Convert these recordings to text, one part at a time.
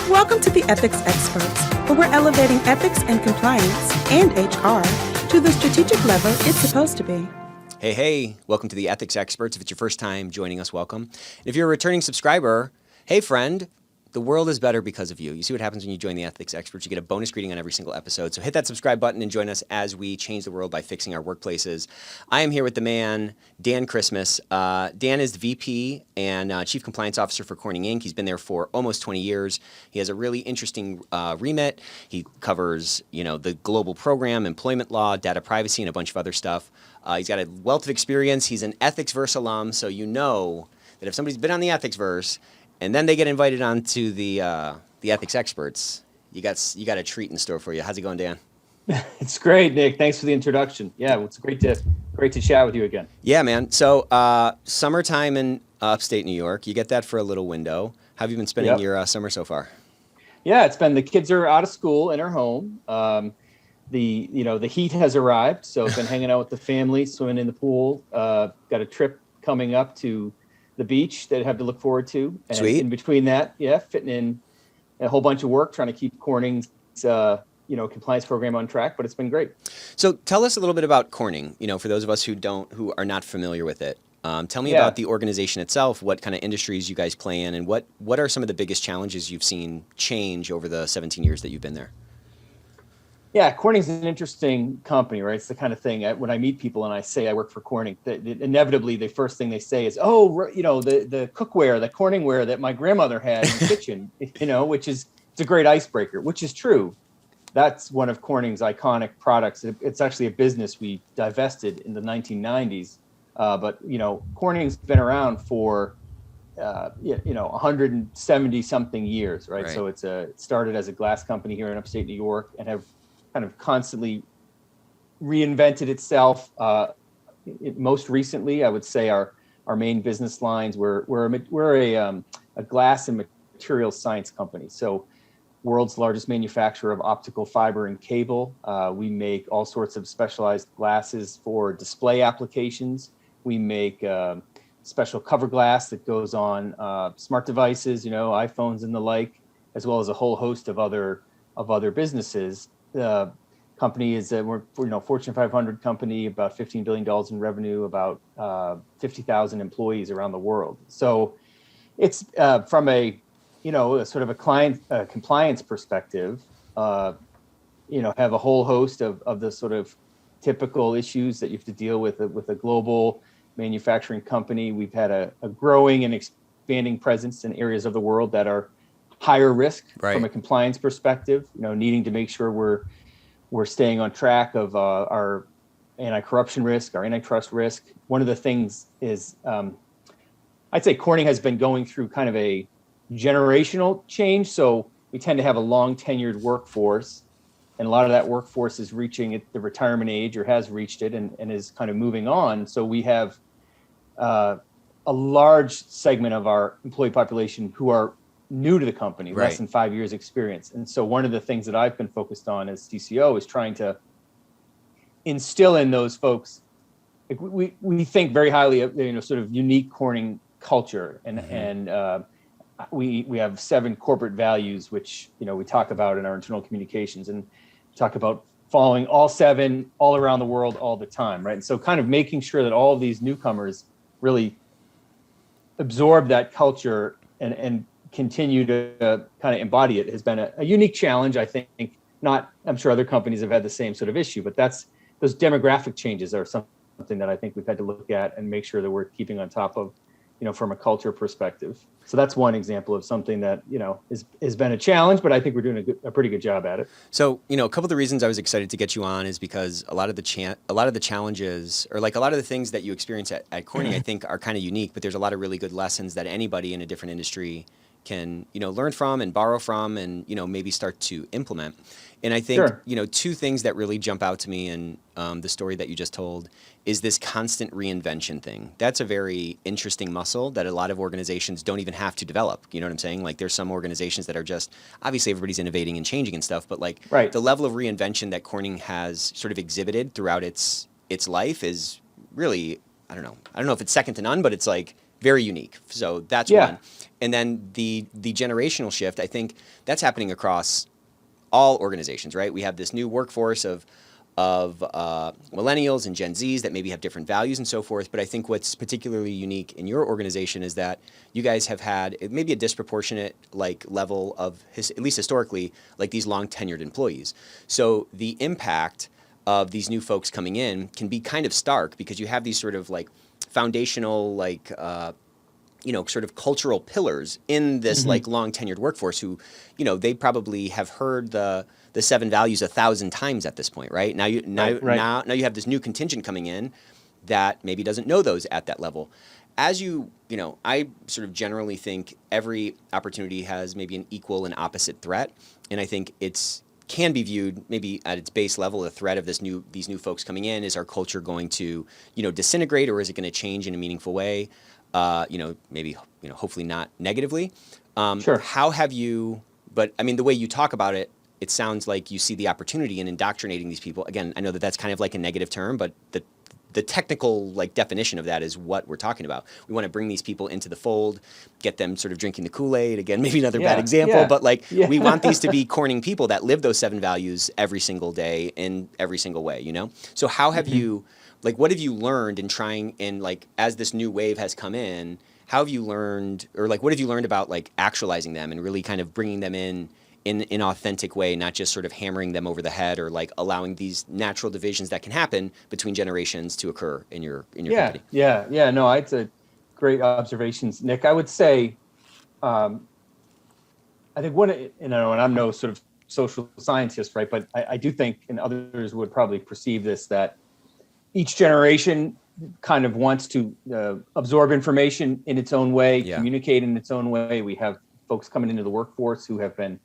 Welcome to the Ethics Experts, where we're elevating ethics and compliance and HR to the strategic level it's supposed to be. Hey, welcome to the Ethics Experts. If it's your first time joining us, welcome. And if you're a returning subscriber, hey friend, the world is better because of you. You see what happens when you join the Ethics Experts. You get a bonus greeting on every single episode. So hit that subscribe button and join us as we change the world by fixing our workplaces. I am here with the man, Dan Christmas. Dan is the VP and Chief Compliance Officer for Corning Inc. He's been there for almost 20 years. He has a really interesting remit. He covers, the global program, employment law, data privacy, and a bunch of other stuff. He's got a wealth of experience. He's an EthicsVerse alum, so you know that if somebody's been on the EthicsVerse, and then they get invited on to the Ethics Experts, you got a treat in store for you. How's it going, Dan? It's great, Nick. Thanks for the introduction. Yeah, it's great to chat with you again. Yeah, man. So summertime in upstate New York, you get that for a little window. How have you been spending your summer so far? Yeah, it's been, the kids are out of school and are home. The heat has arrived, so I've been hanging out with the family, swimming in the pool. Got a trip coming up to the beach that I have to look forward to. And Sweet. In between that, fitting in a whole bunch of work, trying to keep Corning's compliance program on track, but it's been great. So tell us a little bit about Corning, for those of us who are not familiar with it. Tell me about the organization itself, what kind of industries you guys play in, and what are some of the biggest challenges you've seen change over the 17 years that you've been there? Yeah, Corning's an interesting company, right? It's the kind of thing when I meet people and I say I work for Corning, that inevitably the first thing they say is, the cookware, the Corningware that my grandmother had in the kitchen, which is, it's a great icebreaker, which is true. That's one of Corning's iconic products. It's actually a business we divested in the 1990s. But Corning's been around for 170 something years, right? So it started as a glass company here in upstate New York and have kind of constantly reinvented itself. Most recently, I would say our main business lines, we're a glass and material science company. So world's largest manufacturer of optical fiber and cable. We make all sorts of specialized glasses for display applications. We make special cover glass that goes on smart devices, iPhones and the like, as well as a whole host of other businesses. The company is we're Fortune 500 company, about $15 billion in revenue, about 50,000 employees around the world. So it's from a sort of a client compliance perspective, have a whole host of the sort of typical issues that you have to deal with a global manufacturing company. We've had a growing and expanding presence in areas of the world that are higher risk from a compliance perspective, needing to make sure we're staying on track of our anti-corruption risk, our antitrust risk. One of the things is, I'd say Corning has been going through kind of a generational change. So we tend to have a long tenured workforce, and a lot of that workforce is reaching the retirement age or has reached it and is kind of moving on. So we have a large segment of our employee population who are new to the company, less than 5 years experience. And so one of the things that I've been focused on as CCO is trying to instill in those folks, we think very highly of, sort of unique Corning culture. And we have 7 corporate values, which, we talk about in our internal communications, and talk about following all 7 all around the world all the time, right? And so kind of making sure that all of these newcomers really absorb that culture and continue to kind of embody it has been a unique challenge. I think I'm sure other companies have had the same sort of issue, but those demographic changes are something that I think we've had to look at and make sure that we're keeping on top of, from a culture perspective. So that's one example of something that, has been a challenge, but I think we're doing a pretty good job at it. So, a couple of the reasons I was excited to get you on is because a lot of the challenges, or like a lot of the things that you experience at Corning, I think are kind of unique, but there's a lot of really good lessons that anybody in a different industry can, learn from and borrow from and, maybe start to implement. And I think, two things that really jump out to me in the story that you just told is this constant reinvention thing. That's a very interesting muscle that a lot of organizations don't even have to develop. You know what I'm saying? Like there's some organizations that are just, obviously everybody's innovating and changing and stuff, but like the level of reinvention that Corning has sort of exhibited throughout its life is really, I don't know if it's second to none, but it's like very unique. So that's one. And then the generational shift, I think that's happening across all organizations, right? We have this new workforce of millennials and Gen Zs that maybe have different values and so forth. But I think what's particularly unique in your organization is that you guys have had maybe a disproportionate like level of, at least historically, like these long tenured employees. So the impact of these new folks coming in can be kind of stark because you have these sort of like foundational like sort of cultural pillars in this like long tenured workforce who, they probably have heard the 7 values 1,000 times at this point, right? Now you have this new contingent coming in that maybe doesn't know those at that level. As I sort of generally think every opportunity has maybe an equal and opposite threat, and I think can be viewed maybe at its base level, the threat of these new folks coming in. Is our culture going to disintegrate, or is it going to change in a meaningful way? Maybe hopefully not negatively. Sure. How have you? But I mean, the way you talk about it, it sounds like you see the opportunity in indoctrinating these people. Again, I know that that's kind of like a negative term, but the technical like definition of that is what we're talking about. We want to bring these people into the fold, get them sort of drinking the Kool-Aid. Again, maybe another bad example, but we want these to be Corning people that live those 7 values every single day in every single way. So how have you? Like, what have you learned in trying, and like, as this new wave has come in, how have you learned, or like, what have you learned about like actualizing them and really kind of bringing them in an authentic way, not just sort of hammering them over the head or like allowing these natural divisions that can happen between generations to occur in your company? Yeah. No, it's a great observations, Nick. I would say, I think and I'm no sort of social scientist, right? But I do think, and others would probably perceive this, that each generation kind of wants to absorb information in its own way, communicate in its own way. We have folks coming into the workforce who have been,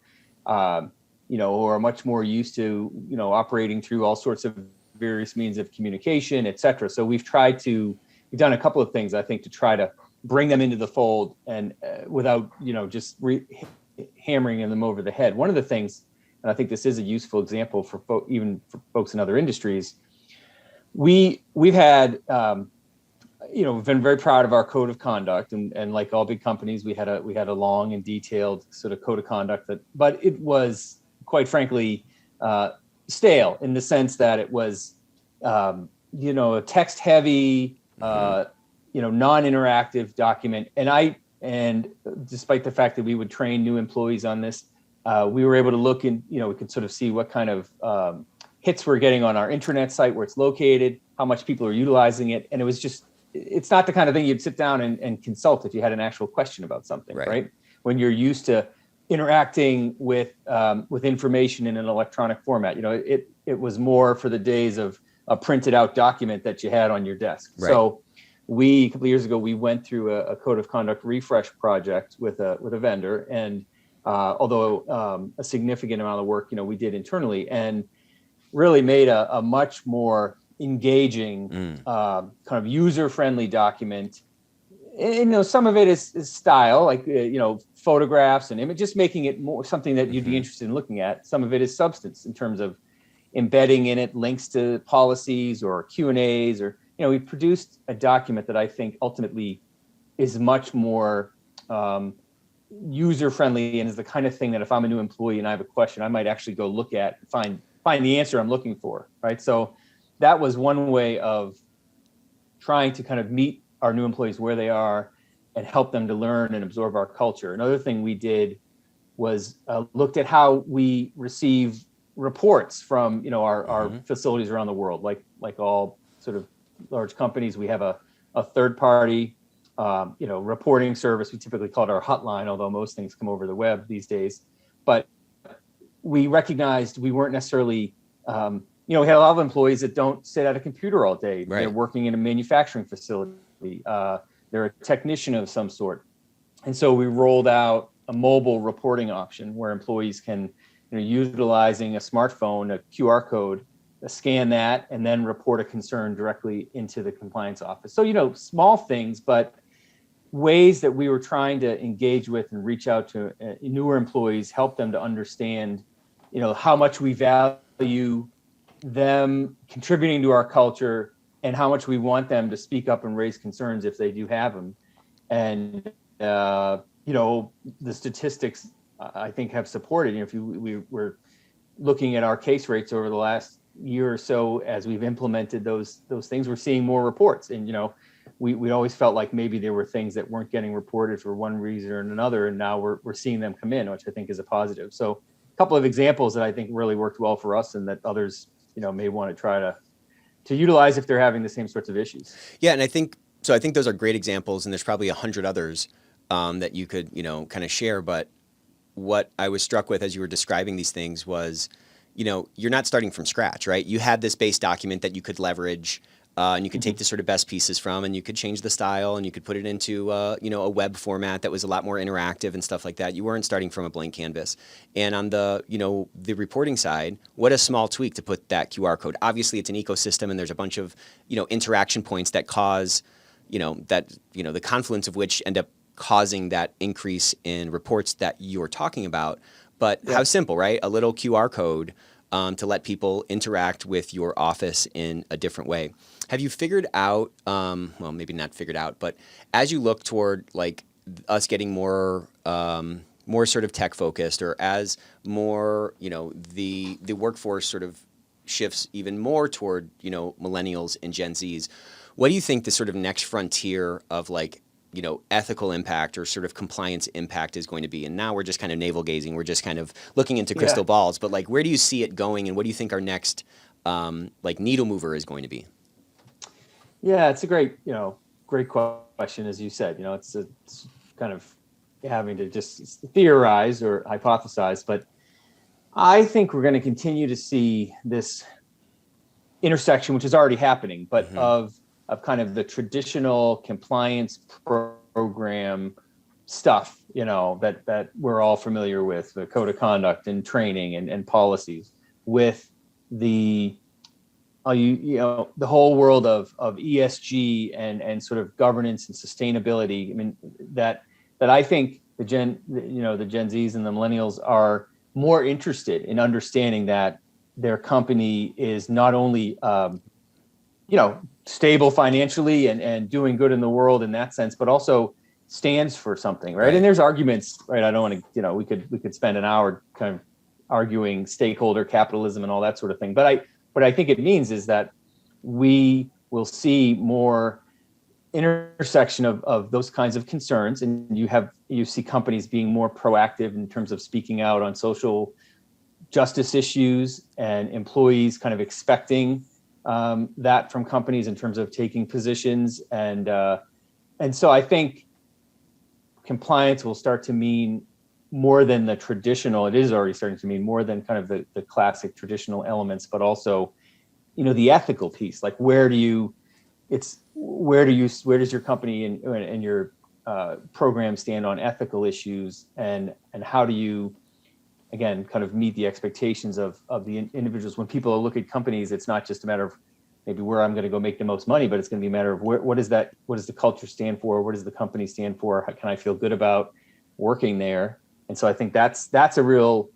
who are much more used to, operating through all sorts of various means of communication, et cetera. So we've done a couple of things, I think, to try to bring them into the fold and without, just hammering them over the head. One of the things, and I think this is a useful example for even for folks in other industries, we've had, we've been very proud of our code of conduct, and like all big companies, we had a long and detailed sort of code of conduct but it was quite frankly stale in the sense that it was, a text heavy, non-interactive document. And despite the fact that we would train new employees on this, we were able to look and, we could sort of see what kind of hits we're getting on our intranet site, where it's located, how much people are utilizing it. And it's not the kind of thing you'd sit down and consult if you had an actual question about something, right? When you're used to interacting with information in an electronic format, it was more for the days of a printed out document that you had on your desk. Right. So a couple of years ago, we went through a code of conduct refresh project with a vendor, and although a significant amount of work, we did internally, and really made a much more engaging, kind of user-friendly document. And, some of it is style, like, photographs and image, just making it more something that you'd be interested in looking at. Some of it is substance in terms of embedding in it links to policies or Q&As, or, we produced a document that I think ultimately is much more user-friendly, and is the kind of thing that if I'm a new employee and I have a question, I might actually go look at and find the answer I'm looking for, right? So that was one way of trying to kind of meet our new employees where they are and help them to learn and absorb our culture. Another thing we did was looked at how we receive reports from, our facilities around the world. Like all sort of large companies, we have a third party, reporting service. We typically call it our hotline, although most things come over the web these days. But we recognized we weren't necessarily, we had a lot of employees that don't sit at a computer all day. Right. They're working in a manufacturing facility. They're a technician of some sort. And so we rolled out a mobile reporting option where employees can, utilizing a smartphone, a QR code, scan that, and then report a concern directly into the compliance office. So, small things, but ways that we were trying to engage with and reach out to newer employees, help them to understand, how much we value them contributing to our culture and how much we want them to speak up and raise concerns if they do have them. And the statistics I think have supported. If we were looking at our case rates over the last year or so, as we've implemented those things, we're seeing more reports. And we always felt like maybe there were things that weren't getting reported for one reason or another, and now we're seeing them come in, which I think is a positive. So a couple of examples that I think really worked well for us, and that others may want to try to utilize if they're having the same sorts of issues. Yeah, and I think those are great examples, and there's probably 100 others that you could kind of share. But what I was struck with as you were describing these things was, you're not starting from scratch, right? You had this base document that you could leverage, and you could take the sort of best pieces from, and you could change the style, and you could put it into a web format that was a lot more interactive and stuff like that. You weren't starting from a blank canvas. And on the the reporting side, what a small tweak to put that QR code. Obviously, it's an ecosystem, and there's a bunch of interaction points that cause the confluence of which end up causing that increase in reports that you're talking about. But how simple, right? A little QR code to let people interact with your office in a different way. Have you figured out, well, maybe not figured out, but as you look toward like us getting more sort of tech focused, or as more, the workforce sort of shifts even more toward, millennials and Gen Zs, what do you think the sort of next frontier of like, ethical impact or sort of compliance impact is going to be? And now we're just kind of navel gazing. We're just kind of looking into crystal balls, but like, where do you see it going, and what do you think our next needle mover is going to be? Yeah, it's a great question. As you said, it's kind of having to just theorize or hypothesize, but I think we're going to continue to see this intersection, which is already happening, but of kind of the traditional compliance program stuff, that we're all familiar with, the code of conduct and training and policies, with the the whole world of ESG and sort of governance and sustainability. I mean, that I think the Gen Zs and the millennials are more interested in understanding that their company is not only stable financially and doing good in the world in that sense, but also stands for something, right? And there's arguments, right? I don't want to, we could spend an hour kind of arguing stakeholder capitalism and all that sort of thing. But I think it means is that we will see more intersection of those kinds of concerns, and you see companies being more proactive in terms of speaking out on social justice issues, and employees kind of expecting that from companies in terms of taking positions, and so I think compliance will start to mean more than the traditional. It is already starting to mean more than kind of the classic traditional elements, but also, the ethical piece. Like where does your company and your program stand on ethical issues, and how do you, again, kind of meet the expectations of the individuals? When people look at companies, it's not just a matter of maybe where I'm going to go make the most money, but it's going to be a matter of what does the culture stand for? What does the company stand for? How can I feel good about working there? And so I think that's a real,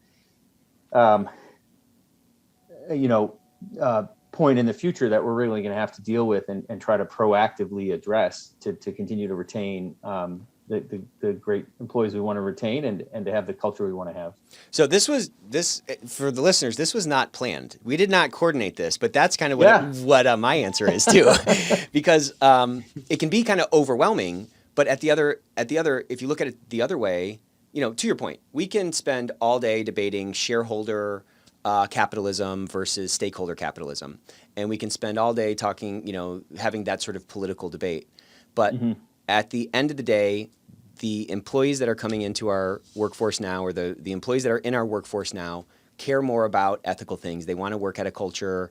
point in the future that we're really going to have to deal with and try to proactively address to continue to retain the great employees we want to retain and to have the culture we want to have. So this for the listeners, this was not planned. We did not coordinate this, but that's kind of what my answer is too, because it can be kind of overwhelming. But at the other, if you look at it the other way, to your point, we can spend all day debating shareholder capitalism versus stakeholder capitalism, and we can spend all day talking, having that sort of political debate. But at the end of the day, the employees that are coming into our workforce now, or the employees that are in our workforce now, care more about ethical things. They want to work at a culture,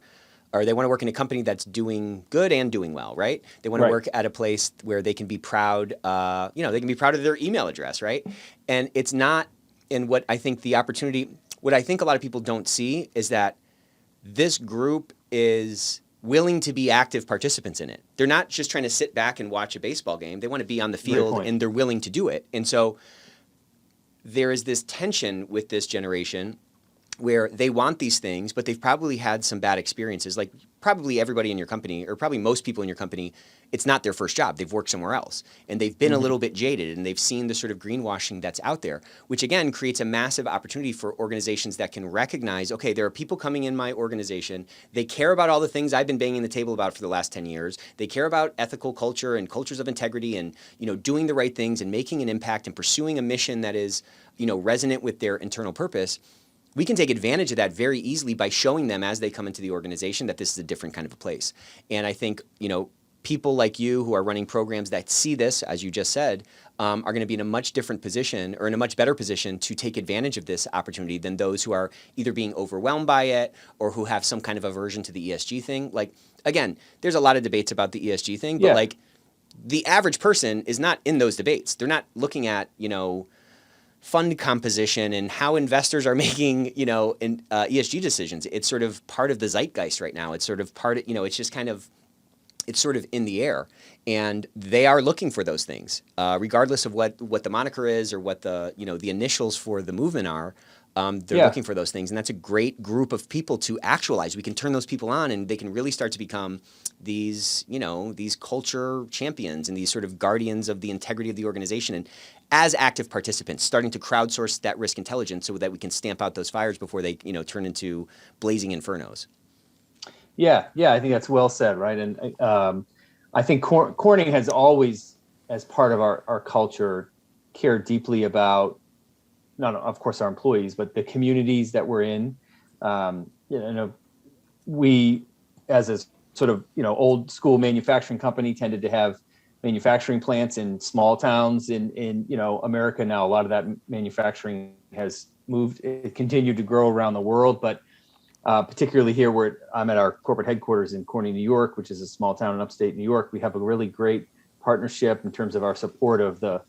or they want to work in a company that's doing good and doing well, right? They want to work at a place where they can be proud, they can be proud of their email address, right? And it's not, and what I think a lot of people don't see is that this group is willing to be active participants in it. They're not just trying to sit back and watch a baseball game. They want to be on the field, and they're willing to do it. And so there is this tension with this generation where they want these things, but they've probably had some bad experiences. Like probably everybody in your company, or probably most people in your company, it's not their first job. They've worked somewhere else, and they've been a little bit jaded, and they've seen the sort of greenwashing that's out there, which again creates a massive opportunity for organizations that can recognize, okay, there are people coming in my organization. They care about all the things I've been banging the table about for the last 10 years. They care about ethical culture and cultures of integrity, and doing the right things and making an impact and pursuing a mission that is resonant with their internal purpose. We can take advantage of that very easily by showing them as they come into the organization that this is a different kind of a place. And I think, people like you who are running programs that see this, as you just said, are going to be in a much different position, or in a much better position to take advantage of this opportunity than those who are either being overwhelmed by it or who have some kind of aversion to the ESG thing. Like, again, there's a lot of debates about the ESG thing, but like the average person is not in those debates. They're not looking at, fund composition and how investors are making, ESG decisions. It's sort of part of the zeitgeist right now. It's sort of part of, it's just kind of, it's sort of in the air, and they are looking for those things, regardless of what the moniker is or what the initials for the movement are. They're looking for those things, and that's a great group of people to actualize. We can turn those people on, and they can really start to become these, these culture champions and these sort of guardians of the integrity of the organization. And as active participants, starting to crowdsource that risk intelligence so that we can stamp out those fires before they, turn into blazing infernos. Yeah, I think that's well said, right? And I think Corning has always, as part of our culture, cared deeply about, not of course our employees, but the communities that we're in. We, as a sort of old school manufacturing company, tended to have manufacturing plants in small towns in America. Now a lot of that manufacturing has moved. It continued to grow around the world, but particularly here where I'm at our corporate headquarters in Corning, New York, which is a small town in upstate New York, we have a really great partnership in terms of our support of the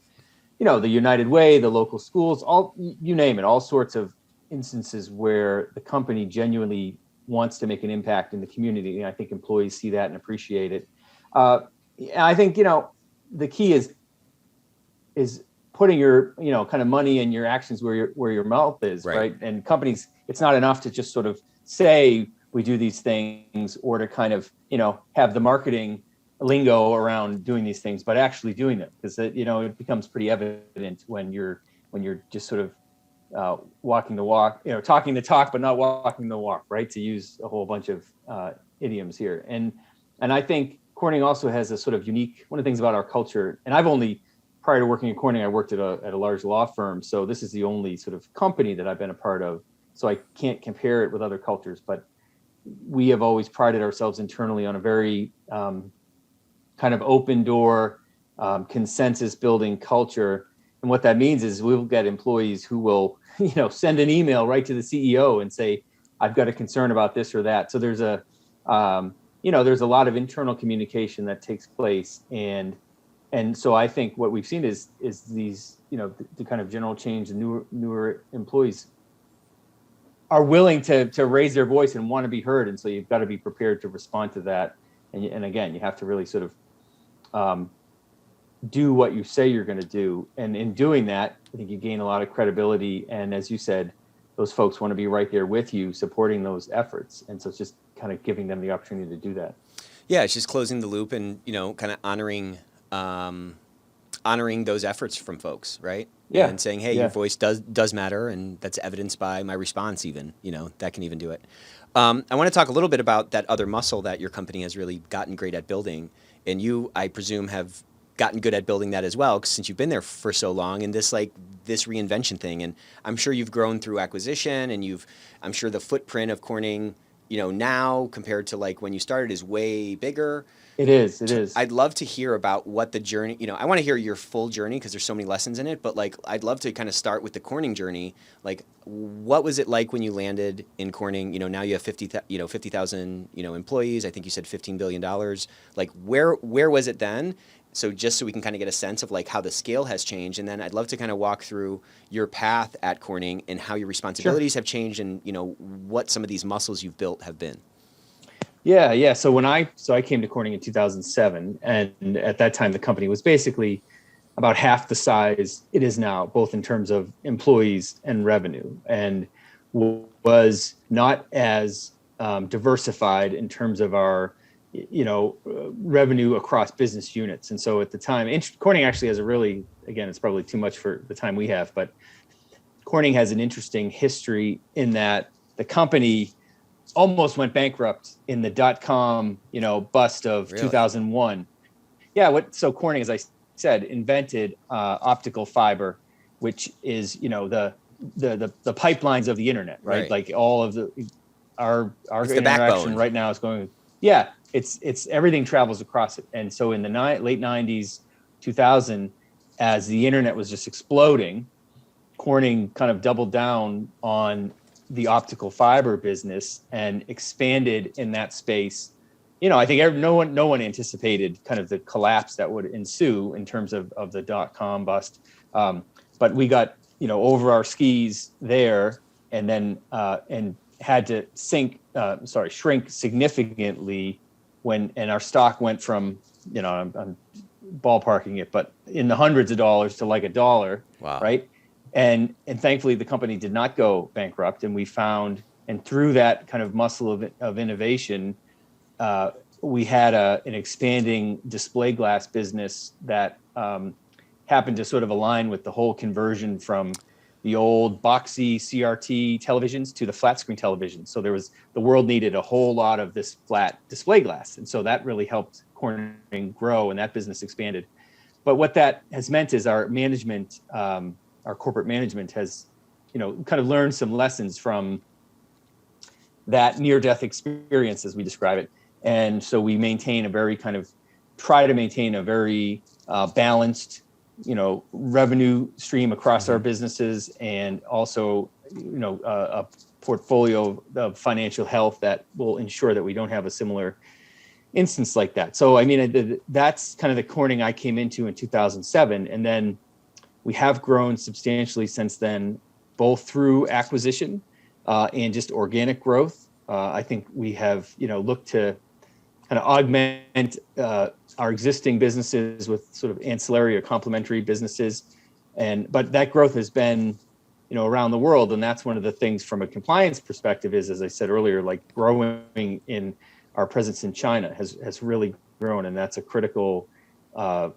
United Way, the local schools, all, you name it, all sorts of instances where the company genuinely wants to make an impact in the community. And I think employees see that and appreciate it. I think, the key is putting your, kind of money and your actions where your mouth is, right? And companies, it's not enough to just sort of say we do these things, or to kind of, have the marketing lingo around doing these things, but actually doing them, because it becomes pretty evident when you're just sort of walking the walk, talking the talk, but not walking the walk, right? To use a whole bunch of idioms here. And I think Corning also has a sort of unique, one of the things about our culture, and I've only, prior to working at Corning, I worked at a large law firm. So this is the only sort of company that I've been a part of. So I can't compare it with other cultures, but we have always prided ourselves internally on a very kind of open door, consensus building culture. And what that means is we'll get employees who will, send an email right to the CEO and say, I've got a concern about this or that. So there's a lot of internal communication that takes place. And so I think what we've seen is these, the kind of general change, the newer employees are willing to raise their voice and want to be heard. And so you've got to be prepared to respond to that. And again, you have to really sort of do what you say you're going to do. And in doing that, I think you gain a lot of credibility. And as you said, those folks want to be right there with you, supporting those efforts. And so it's just kind of giving them the opportunity to do that. Yeah, it's just closing the loop and, kind of honoring those efforts from folks, right? Yeah. And saying, hey, your voice does matter, and that's evidenced by my response even, that can even do it. I want to talk a little bit about that other muscle that your company has really gotten great at building. And you, I presume, have gotten good at building that as well, since you've been there for so long, and this reinvention thing. And I'm sure you've grown through acquisition, and I'm sure the footprint of Corning, now compared to like when you started is way bigger. It is. I'd love to hear about what the journey, I want to hear your full journey because there's so many lessons in it, but like, I'd love to kind of start with the Corning journey. Like, what was it like when you landed in Corning? Now you have 50,000, employees. I think you said $15 billion. Like, where was it then? So just so we can kind of get a sense of like how the scale has changed. And then I'd love to kind of walk through your path at Corning and how your responsibilities have changed, and, what some of these muscles you've built have been. Yeah. So I came to Corning in 2007, and at that time the company was basically about half the size it is now, both in terms of employees and revenue. And was not as diversified in terms of our revenue across business units. And so at the time, Corning actually has a really, again, it's probably too much for the time we have, but Corning has an interesting history in that the company almost went bankrupt in the dot-com, bust of Really? 2001. Yeah. So Corning, as I said, invented optical fiber, which is, the pipelines of the internet, right? Like all of our interaction right now is going, yeah, it's everything travels across it. And so in the late 90s, 2000, as the internet was just exploding, Corning kind of doubled down on the optical fiber business and expanded in that space. I think no one anticipated kind of the collapse that would ensue in terms of the dot-com bust. But we got, over our skis there, and then and had to shrink significantly and our stock went from, I'm ballparking it, but in the hundreds of dollars to like $1. Wow. Right. And thankfully the company did not go bankrupt, and we found, and through that kind of muscle of innovation, we had an expanding display glass business that happened to sort of align with the whole conversion from the old boxy CRT televisions to the flat screen television. So the world needed a whole lot of this flat display glass. And so that really helped Corning grow, and that business expanded. But what that has meant is our management, our corporate management has, kind of learned some lessons from that near-death experience, as we describe it. And so we try to maintain a very balanced, revenue stream across our businesses, and also, a portfolio of financial health that will ensure that we don't have a similar instance like that. So, I mean, that's kind of the Corning I came into in 2007. And then we have grown substantially since then, both through acquisition and just organic growth. I think we have, looked to kind of augment our existing businesses with sort of ancillary or complementary businesses. But that growth has been, around the world. And that's one of the things from a compliance perspective is, as I said earlier, like growing in our presence in China has really grown. And that's a critical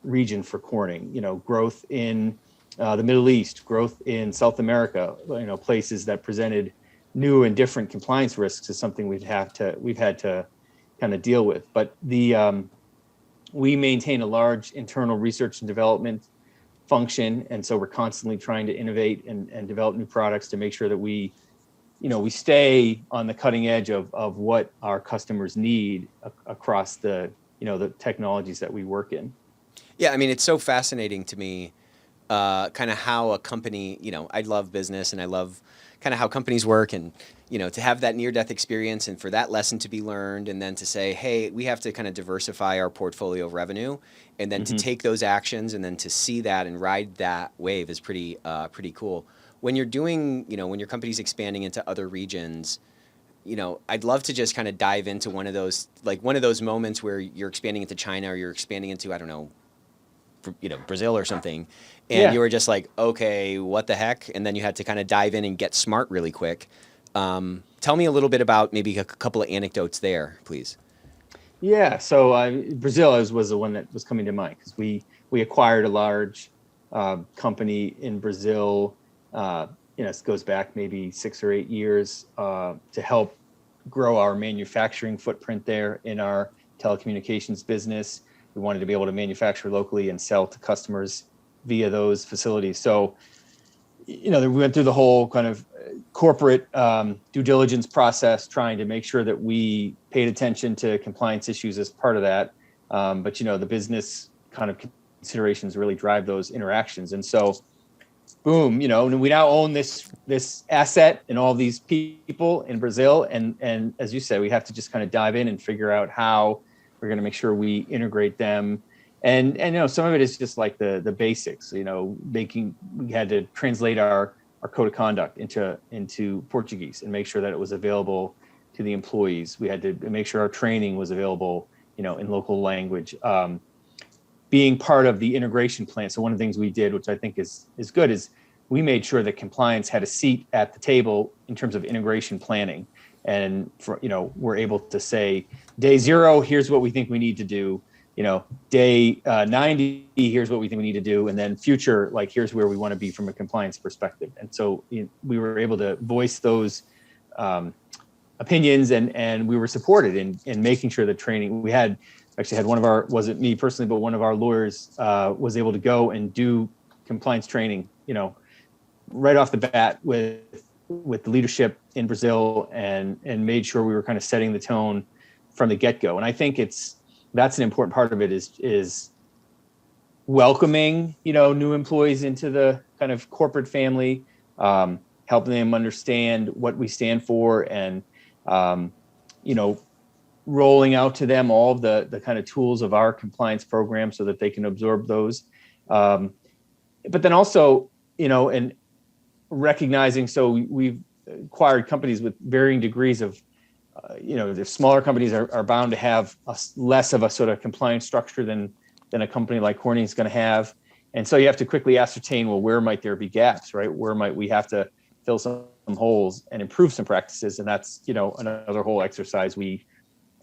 region for Corning, growth in the Middle East, growth in South America, places that presented new and different compliance risks is something we've had to kind of deal with. But we maintain a large internal research and development function, and so we're constantly trying to innovate and develop new products to make sure that we stay on the cutting edge of what our customers need across the technologies that we work in. Yeah, I mean, it's so fascinating to me, kind of how a company, I love business and I love kind of how companies work, and to have that near-death experience and for that lesson to be learned, and then to say, hey, we have to kind of diversify our portfolio of revenue, and then to take those actions and then to see that and ride that wave is pretty cool. When you're doing, when your company's expanding into other regions, I'd love to just kind of dive into one of those moments where you're expanding into China or you're expanding into, I don't know, Brazil or something, and you were just like, okay, what the heck? And then you had to kind of dive in and get smart really quick. Tell me a little bit about maybe a couple of anecdotes there, please. Yeah, so Brazil was the one that was coming to mind, because we acquired a large company in Brazil. It goes back maybe 6 or 8 years to help grow our manufacturing footprint there in our telecommunications business. We wanted to be able to manufacture locally and sell to customers via those facilities. So, we went through the whole kind of corporate due diligence process, trying to make sure that we paid attention to compliance issues as part of that. But, the business kind of considerations really drive those interactions. And so, boom, and we now own this asset and all these people in Brazil. And as you said, we have to just kind of dive in and figure out how we're going to make sure we integrate them. And some of it is just like the basics, we had to translate our code of conduct into Portuguese and make sure that it was available to the employees. We had to make sure our training was available, in local language. Being part of the integration plan. So one of the things we did, which I think is good, is we made sure that compliance had a seat at the table in terms of integration planning. And we're able to say, day 0, here's what we think we need to do. Day 90, here's what we think we need to do. And then future, like, here's where we want to be from a compliance perspective. And so we were able to voice those opinions, and we were supported in making sure that training, we had one of our, wasn't me personally, but one of our lawyers was able to go and do compliance training, right off the bat with the leadership in Brazil, and made sure we were kind of setting the tone from the get-go. And I think that's an important part of it is welcoming, new employees into the kind of corporate family, helping them understand what we stand for, and, rolling out to them all of the kind of tools of our compliance program so that they can absorb those. But then also, and recognizing, so we've acquired companies with varying degrees of, the smaller companies are bound to have less of a sort of compliance structure than a company like Corning is going to have. And so you have to quickly ascertain, well, where might there be gaps, right? Where might we have to fill some holes and improve some practices? And that's, another whole exercise we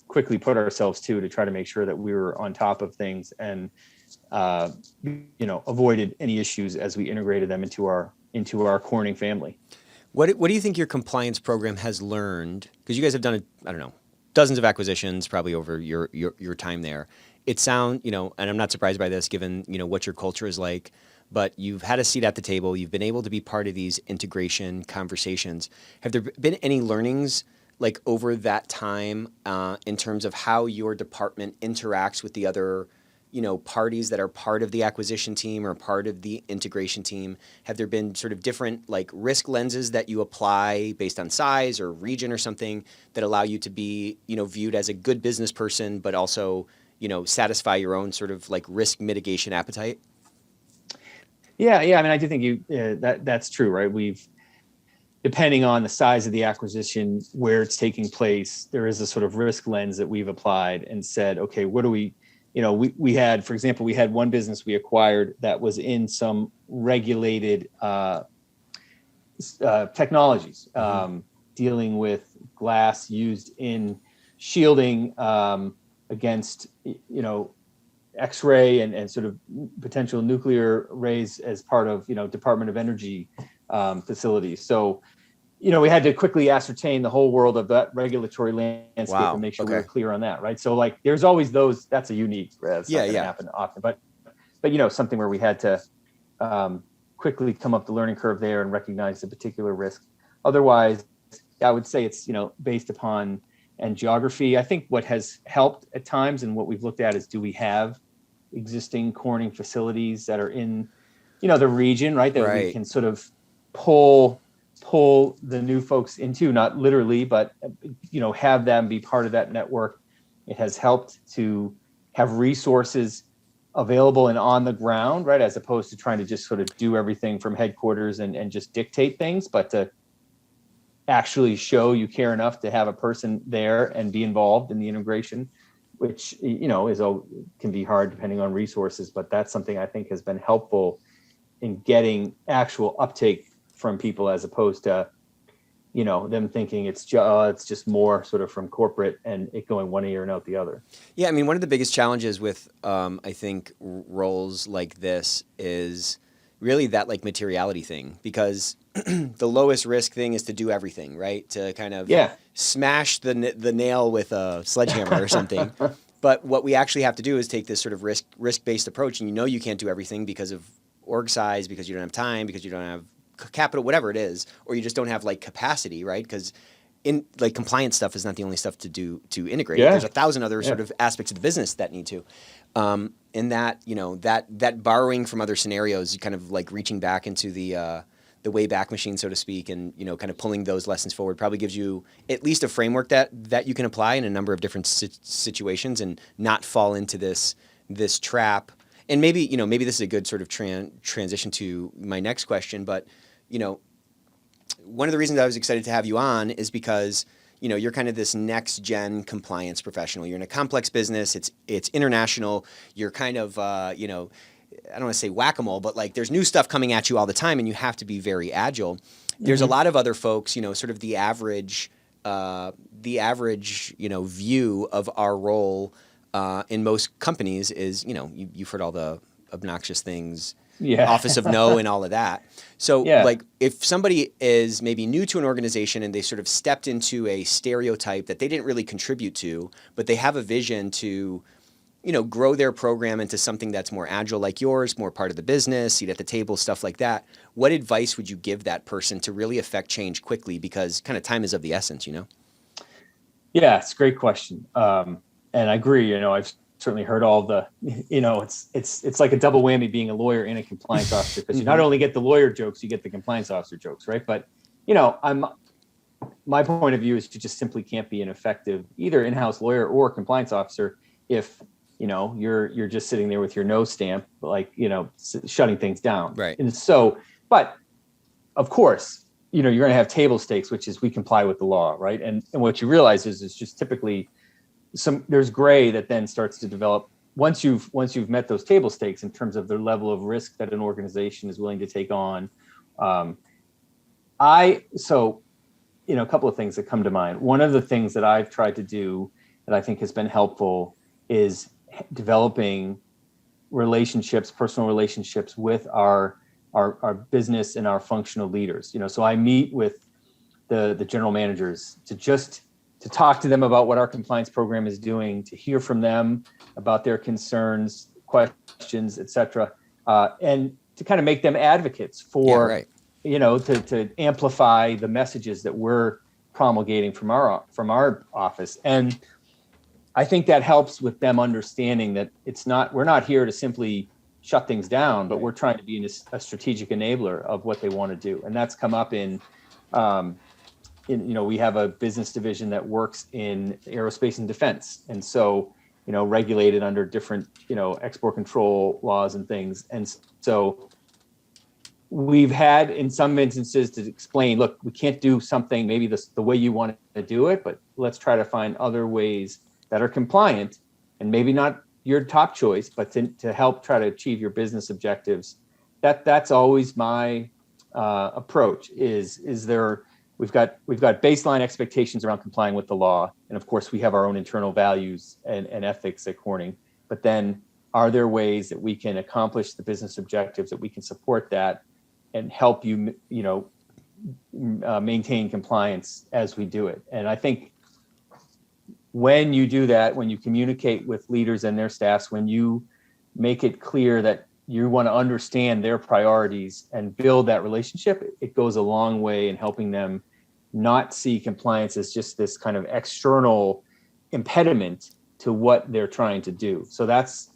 quickly put ourselves to try to make sure that we were on top of things and, avoided any issues as we integrated them into our Corning family. What do you think your compliance program has learned? Because you guys have done, dozens of acquisitions probably over your time there. It sounds, and I'm not surprised by this given, what your culture is like, but you've had a seat at the table. You've been able to be part of these integration conversations. Have there been any learnings like over that time in terms of how your department interacts with the other parties that are part of the acquisition team or part of the integration team? Have there been sort of different like risk lenses that you apply based on size or region or something that allow you to be, viewed as a good business person, but also, satisfy your own sort of like risk mitigation appetite? Yeah. I mean, I do think that's true, right? Depending on the size of the acquisition, where it's taking place, there is a sort of risk lens that we've applied and said, okay, what do we had, for example, we had one business we acquired that was in some regulated technologies, dealing with glass used in shielding against, X-ray and sort of potential nuclear rays as part of, Department of Energy facilities. So, we had to quickly ascertain the whole world of that regulatory landscape and make sure we were clear on that, right? So, like, there's always those. That's a unique. That's not gonna happen often, but something where we had to quickly come up the learning curve there and recognize the particular risk. Otherwise, I would say it's based upon and geography. I think what has helped at times and what we've looked at is, do we have existing Corning facilities that are in the region, right? That we can sort of pull the new folks into, not literally, but have them be part of that network. It has helped to have resources available and on the ground, right? As opposed to trying to just sort of do everything from headquarters and just dictate things, but to actually show you care enough to have a person there and be involved in the integration, which, can be hard depending on resources, but that's something I think has been helpful in getting actual uptake from people, as opposed to, them thinking it's just more sort of from corporate and it going one ear and out the other. Yeah, I mean, one of the biggest challenges with, I think, roles like this is really that like materiality thing, because the lowest risk thing is to do everything, right? To kind of smash the nail with a sledgehammer or something. But what we actually have to do is take this sort of risk-based approach, and you can't do everything because of org size, because you don't have time, because you don't have capital, whatever it is, or you just don't have like capacity, right? Because in like compliance stuff is not the only stuff to integrate. There's 1,000 other sort of aspects of the business that need to. And that, that borrowing from other scenarios, kind of like reaching back into the way back machine, so to speak, and, kind of pulling those lessons forward probably gives you at least a framework that you can apply in a number of different situations and not fall into this trap. And maybe this is a good sort of transition to my next question, but, one of the reasons I was excited to have you on is because, you're kind of this next gen compliance professional. You're in a complex business. It's international. You're kind of, I don't want to say whack-a-mole, but like there's new stuff coming at you all the time and you have to be very agile. There's a lot of other folks, sort of the average, view of our role in most companies is, you've heard all the obnoxious things, Office of No and all of that. So like if somebody is maybe new to an organization and they sort of stepped into a stereotype that they didn't really contribute to, but they have a vision to, grow their program into something that's more agile like yours, more part of the business, seat at the table, stuff like that. What advice would you give that person to really affect change quickly? Because kind of time is of the essence, Yeah, it's a great question. And I agree, I've certainly heard all the, it's like a double whammy being a lawyer and a compliance officer, because you not only get the lawyer jokes, you get the compliance officer jokes, right? But, my point of view is you just simply can't be an effective either in-house lawyer or compliance officer if you're just sitting there with your no stamp, like, shutting things down. Right. And so, but of course, you're going to have table stakes, which is we comply with the law. Right. And what you realize is it's just typically there's gray that then starts to develop once you've met those table stakes in terms of the level of risk that an organization is willing to take on. A couple of things that come to mind. One of the things that I've tried to do that I think has been helpful is developing personal relationships with our business and our functional leaders. So I meet with the general managers to talk to them about what our compliance program is doing, to hear from them about their concerns, questions, et cetera, and to kind of make them advocates for, to amplify the messages that we're promulgating from our office. And I think that helps with them understanding that we're not here to simply shut things down, but we're trying to be a strategic enabler of what they want to do. And that's come up in we have a business division that works in aerospace and defense. And so, regulated under different, export control laws and things. And so we've had in some instances to explain, look, we can't do something maybe the way you want to do it, but let's try to find other ways that are compliant and maybe not your top choice, but to help try to achieve your business objectives. That's always my approach we've got baseline expectations around complying with the law. And of course we have our own internal values and ethics at Corning, but then are there ways that we can accomplish the business objectives, that we can support that and help you, maintain compliance as we do it. And I think when you do that, when you communicate with leaders and their staffs, when you make it clear that you want to understand their priorities and build that relationship, it goes a long way in helping them not see compliance as just this kind of external impediment to what they're trying to do. So that's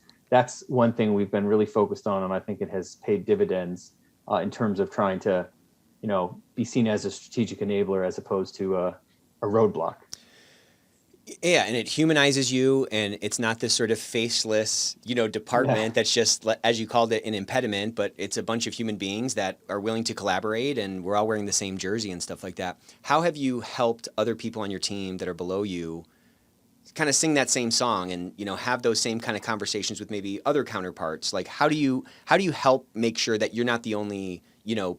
one thing we've been really focused on, and I think it has paid dividends in terms of trying to, be seen as a strategic enabler as opposed to a roadblock. Yeah, and it humanizes you, and it's not this sort of faceless, department that's just, as you called it, an impediment, but it's a bunch of human beings that are willing to collaborate, and we're all wearing the same jersey and stuff like that. How have you helped other people on your team that are below you kind of sing that same song and, have those same kind of conversations with maybe other counterparts? Like, how do you help make sure that you're not the only,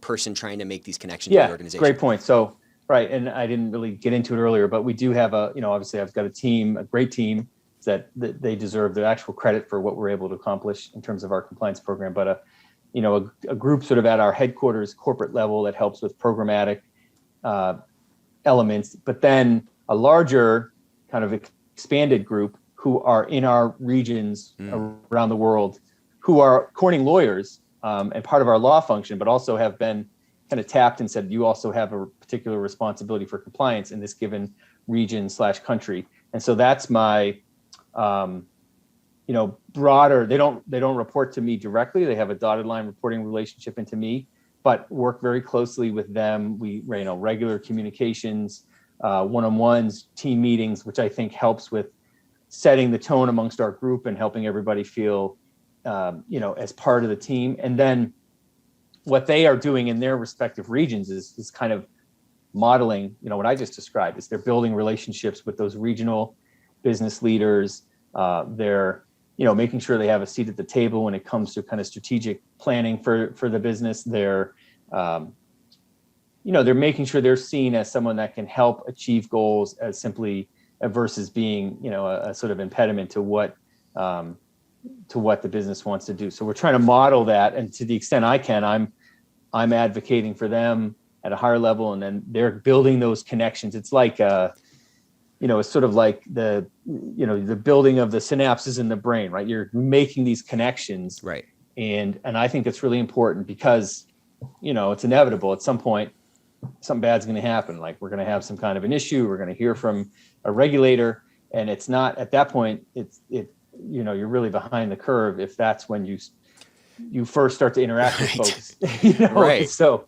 person trying to make these connections in the organization? Great point. So, right. And I didn't really get into it earlier, but we do have obviously I've got a great team that they deserve the actual credit for what we're able to accomplish in terms of our compliance program. But, a group sort of at our headquarters corporate level that helps with programmatic elements, but then a larger kind of expanded group who are in our regions around the world, who are Corning lawyers and part of our law function, but also have been kind of tapped and said, you also have a particular responsibility for compliance in this given region/country. And so that's my, broader, they don't report to me directly. They have a dotted line reporting relationship into me, but work very closely with them. We, regular communications, one-on-ones, team meetings, which I think helps with setting the tone amongst our group and helping everybody feel, as part of the team. And then what they are doing in their respective regions is kind of modeling, what I just described, is they're building relationships with those regional business leaders. They're, making sure they have a seat at the table when it comes to kind of strategic planning for the business. They're they're making sure they're seen as someone that can help achieve goals as simply versus being, a sort of impediment to what the business wants to do. So we're trying to model that, and to the extent I can, I'm advocating for them at a higher level, and then they're building those connections. It's like it's sort of like the building of the synapses in the brain, right? You're making these connections, right? And I think it's really important because it's inevitable at some point something bad's going to happen. Like we're going to have some kind of an issue. We're going to hear from a regulator, and it's not at that point. You're really behind the curve if that's when you first start to interact with folks. Right. So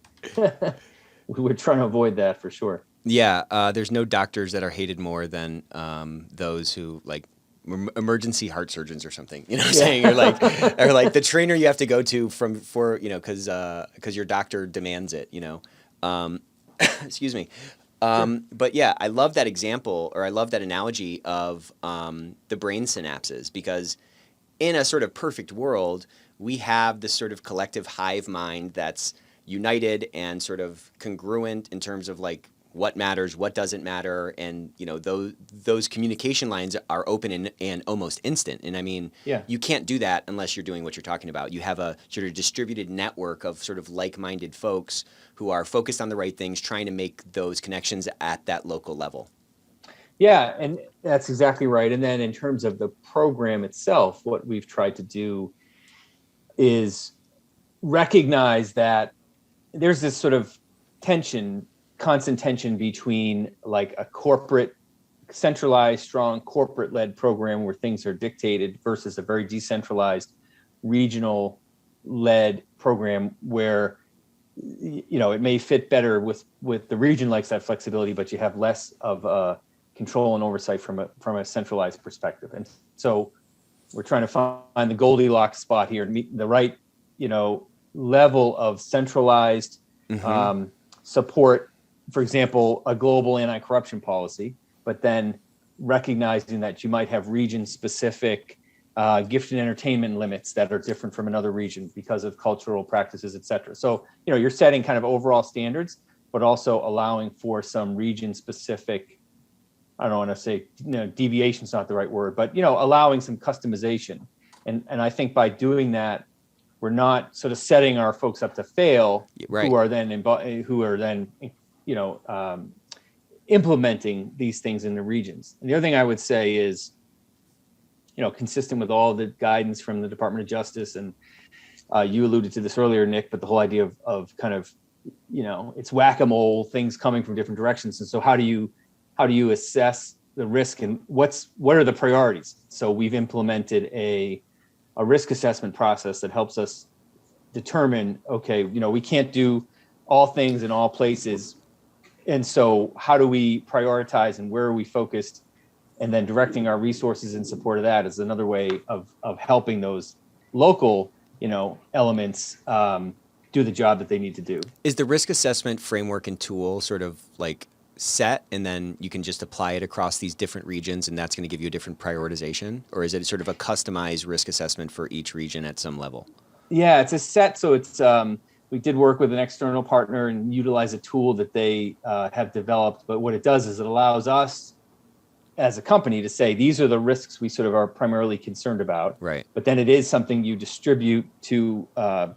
we're trying to avoid that for sure. Yeah, there's no doctors that are hated more than those who like emergency heart surgeons or something. You know what I'm saying? Or like the trainer you have to go to because your doctor demands it. Excuse me. But yeah, I love that example, or I love that analogy of the brain synapses, because in a sort of perfect world, we have this sort of collective hive mind that's united and sort of congruent in terms of like what matters, what doesn't matter, and those communication lines are open and almost instant. And I mean, you can't do that unless you're doing what you're talking about. You have a sort of distributed network of sort of like-minded folks who are focused on the right things, trying to make those connections at that local level. Yeah, and that's exactly right. And then in terms of the program itself, what we've tried to do is recognize that there's this sort of constant tension between like a corporate, centralized, strong corporate-led program where things are dictated versus a very decentralized, regional-led program where it may fit better with the region likes that flexibility, but you have less of control and oversight from a centralized perspective. And so we're trying to find the Goldilocks spot here and meet the right level of centralized support. For example, a global anti-corruption policy, but then recognizing that you might have region-specific gift and entertainment limits that are different from another region because of cultural practices, et cetera. So, you're setting kind of overall standards, but also allowing for some region-specific, I don't want to say, deviation is not the right word, but, allowing some customization. And I think by doing that, we're not sort of setting our folks up to fail, right, who are then implementing these things in the regions. And the other thing I would say is, consistent with all the guidance from the Department of Justice, and you alluded to this earlier, Nick, but the whole idea of kind of, it's whack-a-mole, things coming from different directions. And so how do you assess the risk, and what are the priorities? So we've implemented a risk assessment process that helps us determine, okay, we can't do all things in all places. And so how do we prioritize, and where are we focused? And then directing our resources in support of that is another way of helping those local, elements do the job that they need to do. Is the risk assessment framework and tool sort of like set, and then you can just apply it across these different regions, and that's going to give you a different prioritization? Or is it sort of a customized risk assessment for each region at some level? Yeah, it's a set. So it's we did work with an external partner and utilize a tool that they have developed. But what it does is it allows us as a company to say, these are the risks we sort of are primarily concerned about. Right. But then it is something you distribute to, a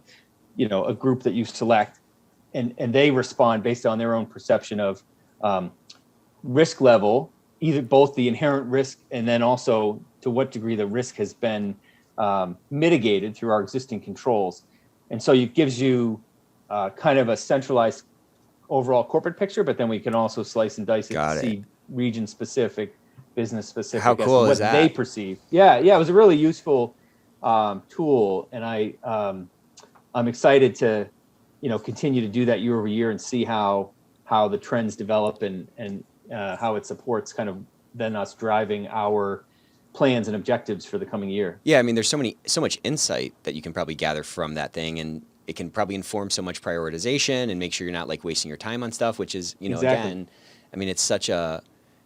group that you select, and they respond based on their own perception of risk level, either both the inherent risk and then also to what degree the risk has been mitigated through our existing controls. And so it gives you kind of a centralized overall corporate picture, but then we can also slice and dice it to see region specific, business specific. How cool is that? What they perceive. Yeah, it was a really useful tool, and I'm excited to continue to do that year over year and see how the trends develop and how it supports kind of then us driving our plans and objectives for the coming year. Yeah, I mean, there's so much insight that you can probably gather from that thing, and it can probably inform so much prioritization and make sure you're not like wasting your time on stuff, which is, Exactly. Again, I mean, it's such a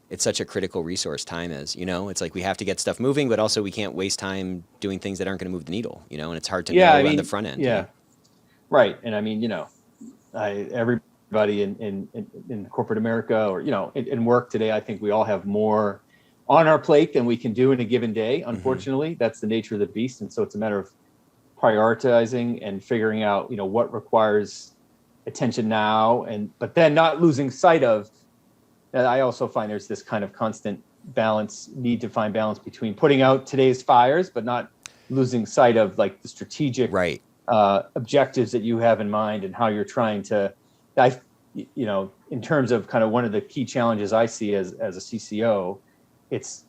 it's such a critical resource, time is, it's like we have to get stuff moving, but also we can't waste time doing things that aren't going to move the needle, and it's hard to know on the front end. Yeah. Right. And I mean, everybody in corporate America or, in work today, I think we all have more on our plate than we can do in a given day. Unfortunately, that's the nature of the beast. And so it's a matter of prioritizing and figuring out, what requires attention now, but then not losing sight of. I also find there's this kind of constant need to find balance between putting out today's fires, but not losing sight of like the strategic objectives that you have in mind and how you're trying to, in terms of kind of one of the key challenges I see as a CCO, it's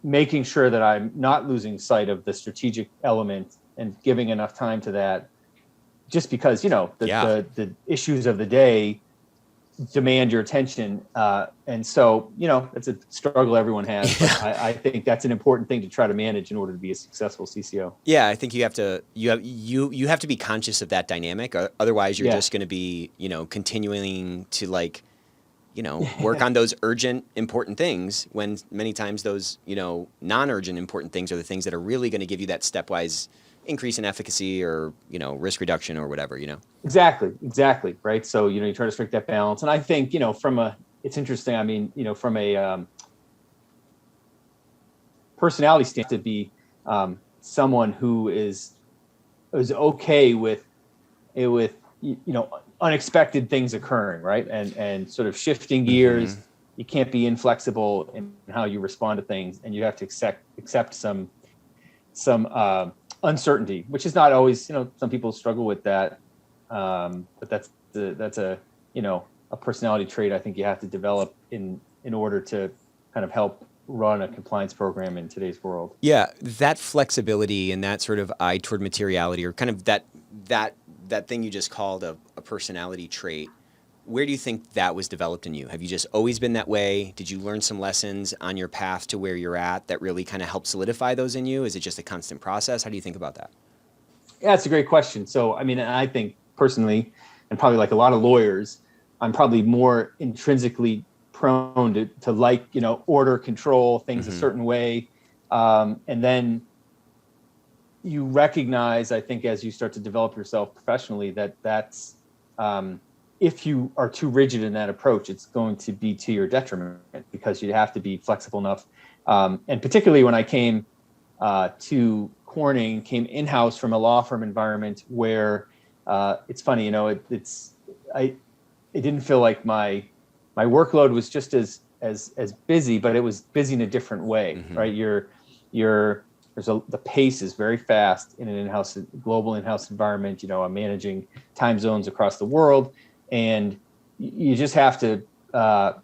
making sure that I'm not losing sight of the strategic element and giving enough time to that, just because, the issues of the day demand your attention. And so, it's a struggle everyone has. But I think that's an important thing to try to manage in order to be a successful CCO. Yeah, I think you have to be conscious of that dynamic. Otherwise, you're just going to be, continuing to work on those urgent, important things when many times those, non-urgent, important things are the things that are really going to give you that stepwise increase in efficacy or, risk reduction or whatever, Exactly. Right. So, you try to strike that balance. And I think, it's interesting. I mean, from a personality standpoint, to be someone who is okay with unexpected things occurring, right? And sort of shifting gears. You can't be inflexible in how you respond to things, and you have to accept some uncertainty, which is not always, some people struggle with that. But that's a personality trait I think you have to develop in order to kind of help run a compliance program in today's world. Yeah, that flexibility and that sort of eye toward materiality, or kind of that thing you just called a personality trait. Where do you think that was developed in you? Have you just always been that way? Did you learn some lessons on your path to where you're at that really kind of helped solidify those in you? Is it just a constant process? How do you think about that? Yeah, it's a great question. So, I mean, I think personally, and probably like a lot of lawyers, I'm probably more intrinsically prone to like, order, control things a certain way. And then you recognize, I think, as you start to develop yourself professionally, that's if you are too rigid in that approach, it's going to be to your detriment, because you have to be flexible enough. And particularly when I came to Corning, came in-house from a law firm environment where it's funny, it didn't feel like my workload was just as busy, but it was busy in a different way, right? The pace is very fast in an global in-house environment. I'm managing time zones across the world, and you just have to, I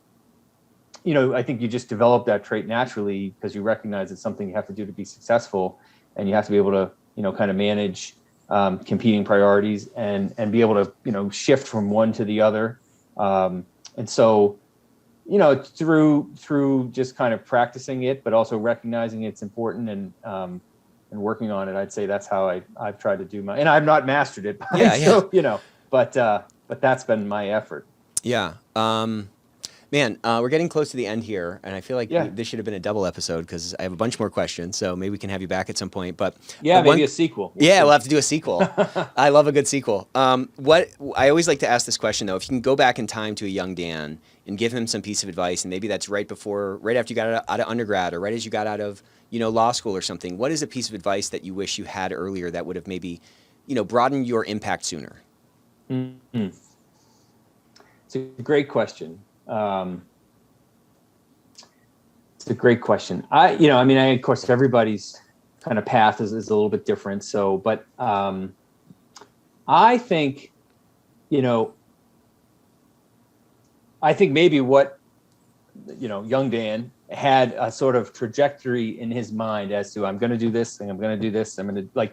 think you just develop that trait naturally because you recognize it's something you have to do to be successful, and you have to be able to, kind of manage competing priorities and be able to, shift from one to the other. And so, through just kind of practicing it, but also recognizing it's important and working on it, I'd say that's how I've tried to do and I've not mastered it. So, but that's been my effort. Yeah. Man, we're getting close to the end here, and I feel like this should have been a double episode because I have a bunch more questions. So maybe we can have you back at some point. But maybe a sequel. We'll have to do a sequel. I love a good sequel. What I always like to ask this question though: if you can go back in time to a young Dan and give him some piece of advice, and maybe that's right after you got out of undergrad, or right as you got out of law school or something. What is a piece of advice that you wish you had earlier that would have maybe broadened your impact sooner? Mm-hmm. It's a great question. It's a great question. Of course, everybody's kind of path is a little bit different. So, but I think, maybe what, young Dan had a sort of trajectory in his mind as to, I'm going to do this thing, I'm going to do this, I'm going to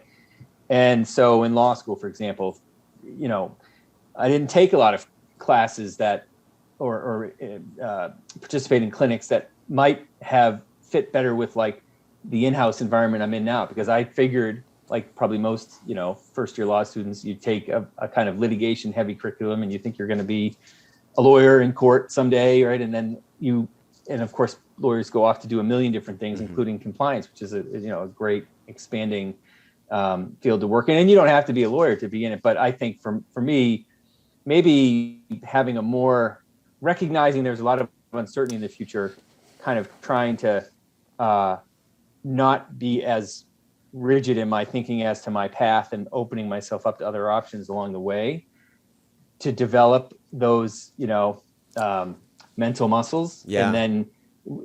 and so in law school, for example, I didn't take a lot of classes that or participate in clinics that might have fit better with like the in-house environment I'm in now, because I figured, like probably most, first year law students, you take a kind of litigation heavy curriculum and you think you're going to be a lawyer in court someday, right? And then you and of course, lawyers go off to do a million different things, including compliance, which is a great expanding field to work in. And you don't have to be a lawyer to be in it. But I think for me, maybe having a more recognizing there's a lot of uncertainty in the future, kind of trying to not be as rigid in my thinking as to my path and opening myself up to other options along the way to develop those, mental muscles. Yeah. And then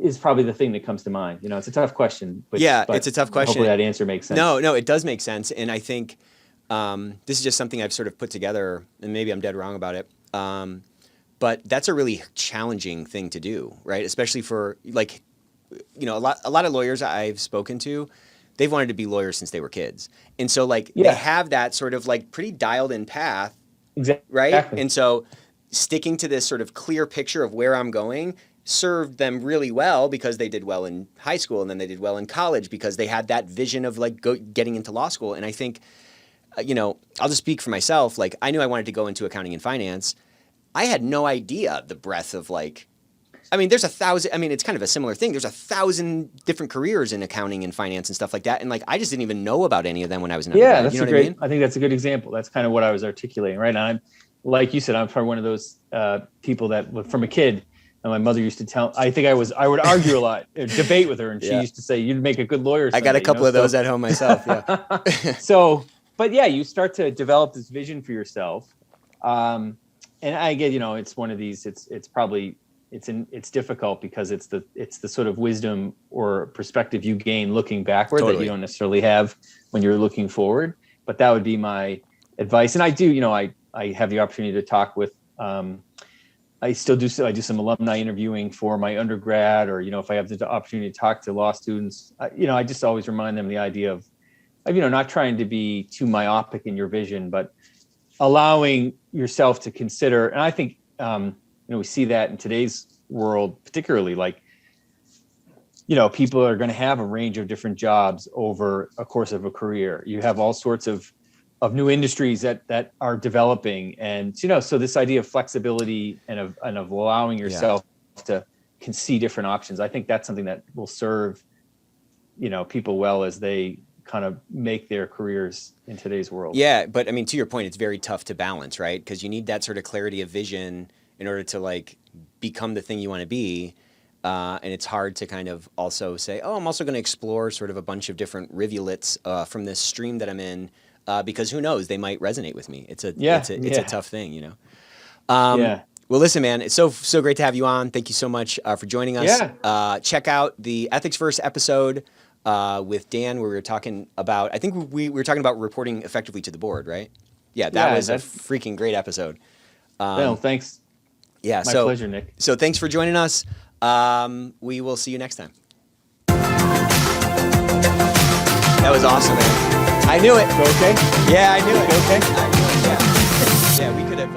is probably the thing that comes to mind. It's a tough question. But it's a tough question. Hopefully that answer makes sense. No, it does make sense. And I think this is just something I've sort of put together, and maybe I'm dead wrong about it. But that's a really challenging thing to do, right? Especially for a lot of lawyers I've spoken to, they've wanted to be lawyers since they were kids. And so they have that sort of pretty dialed in path, right? And so sticking to this sort of clear picture of where I'm going served them really well because they did well in high school, and then they did well in college because they had that vision of getting into law school. And I think, I'll just speak for myself. I knew I wanted to go into accounting and finance. I had no idea the breadth of there's 1,000, it's kind of a similar thing. There's 1,000 different careers in accounting and finance and stuff like that. And I just didn't even know about any of them when I was in undergrad. That's I think that's a good example. That's kind of what I was articulating, right? And I'm, like you said, I'm probably one of those people that from a kid, and my mother used to tell, I would argue a lot, debate with her. And she used to say, you'd make a good lawyer someday. I got a couple of those at home myself. Yeah. But you start to develop this vision for yourself. And I get, it's one of these, it's probably, it's difficult because it's the sort of wisdom or perspective you gain looking backward that you don't necessarily have when you're looking forward. But that would be my advice. And I do, I have the opportunity to talk with, I do some alumni interviewing for my undergrad, or, if I have the opportunity to talk to law students, I just always remind them the idea of, not trying to be too myopic in your vision, but allowing yourself to consider. And I think, we see that in today's world, particularly people are going to have a range of different jobs over a course of a career. You have all sorts of new industries that are developing. And, so this idea of flexibility and of allowing yourself to see different options, I think that's something that will serve, people well as they kind of make their careers in today's world. Yeah. But to your point, it's very tough to balance, right? Because you need that sort of clarity of vision in order to become the thing you want to be. And it's hard to kind of also say, oh, I'm also going to explore sort of a bunch of different rivulets from this stream that I'm in, because who knows, they might resonate with me. It's a tough thing, Well, listen, man, it's so great to have you on. Thank you so much for joining us. Yeah. Check out the Ethics First episode with Dan, where we were talking about, I think we were talking about reporting effectively to the board, right? Yeah, that was a freaking great episode. Thanks. Yeah, My pleasure, Nick. So thanks for joining us. We will see you next time. That was awesome, man. I knew it. Okay. Yeah, I knew it. Okay. I knew it. Yeah. Yeah, we could have.